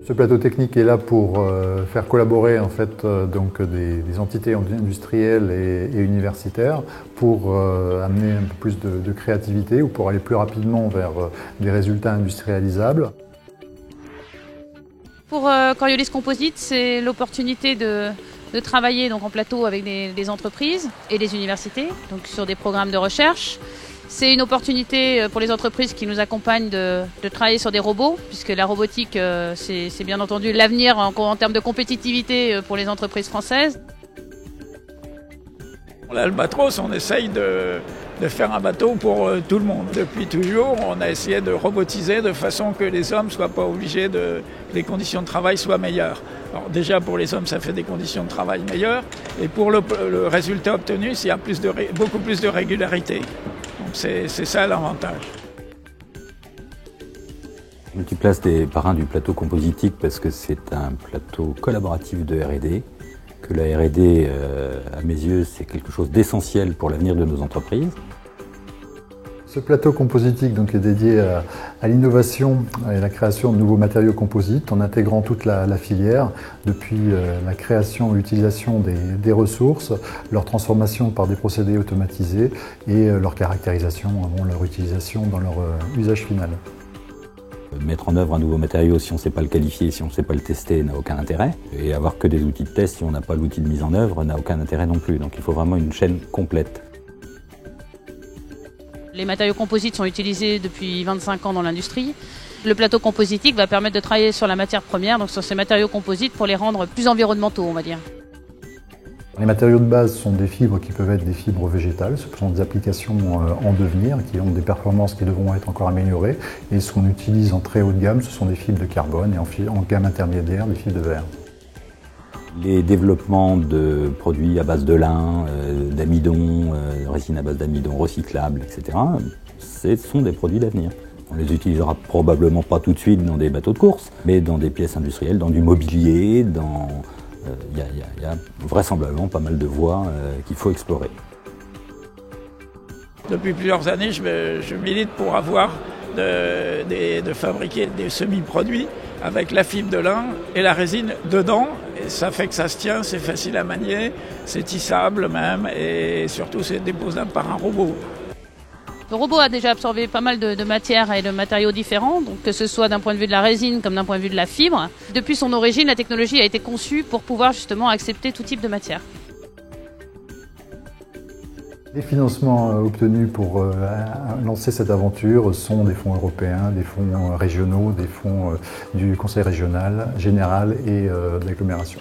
Ce plateau technique est là pour faire collaborer en fait, donc des entités industrielles et universitaires pour amener un peu plus de créativité ou pour aller plus rapidement vers des résultats industrialisables. Pour Coriolis Composite, c'est l'opportunité de travailler donc en plateau avec des entreprises et des universités, donc sur des programmes de recherche. C'est une opportunité pour les entreprises qui nous accompagnent de travailler sur des robots, puisque la robotique, c'est bien entendu l'avenir en termes de compétitivité pour les entreprises françaises. L'Albatros, on essaye de faire un bateau pour tout le monde. Depuis toujours, on a essayé de robotiser de façon que les hommes ne soient pas obligés que les conditions de travail soient meilleures. Alors déjà, pour les hommes, ça fait des conditions de travail meilleures. Et pour le résultat obtenu, il y a beaucoup plus de régularité. Donc c'est ça l'avantage. Multiplace des parrains du plateau compositique parce que c'est un plateau collaboratif de R&D. Que la R&D, à mes yeux, c'est quelque chose d'essentiel pour l'avenir de nos entreprises. Ce plateau compositique donc, est dédié à l'innovation et la création de nouveaux matériaux composites en intégrant toute la filière, depuis la création et l'utilisation des ressources, leur transformation par des procédés automatisés et leur caractérisation avant leur utilisation dans leur usage final. Mettre en œuvre un nouveau matériau, si on ne sait pas le qualifier, si on ne sait pas le tester, n'a aucun intérêt. Et avoir que des outils de test, si on n'a pas l'outil de mise en œuvre, n'a aucun intérêt non plus. Donc il faut vraiment une chaîne complète. Les matériaux composites sont utilisés depuis 25 ans dans l'industrie. Le plateau compositique va permettre de travailler sur la matière première, donc sur ces matériaux composites, pour les rendre plus environnementaux, on va dire. Les matériaux de base sont des fibres qui peuvent être des fibres végétales. Ce sont des applications en devenir qui ont des performances qui devront être encore améliorées. Et ce qu'on utilise en très haut de gamme, ce sont des fibres de carbone et en gamme intermédiaire, des fibres de verre. Les développements de produits à base de lin, d'amidon, résine à base d'amidon recyclable, etc., ce sont des produits d'avenir. On les utilisera probablement pas tout de suite dans des bateaux de course, mais dans des pièces industrielles, dans du mobilier, il y a vraisemblablement pas mal de voies qu'il faut explorer. Depuis plusieurs années, je milite pour de fabriquer des semi-produits avec la fibre de lin et la résine dedans. Et ça fait que ça se tient, c'est facile à manier, c'est tissable même et surtout c'est déposable par un robot. Le robot a déjà absorbé pas mal de matières et de matériaux différents, donc que ce soit d'un point de vue de la résine comme d'un point de vue de la fibre. Depuis son origine, la technologie a été conçue pour pouvoir justement accepter tout type de matière. Les financements obtenus pour lancer cette aventure sont des fonds européens, des fonds régionaux, des fonds du Conseil régional, général et d'agglomération.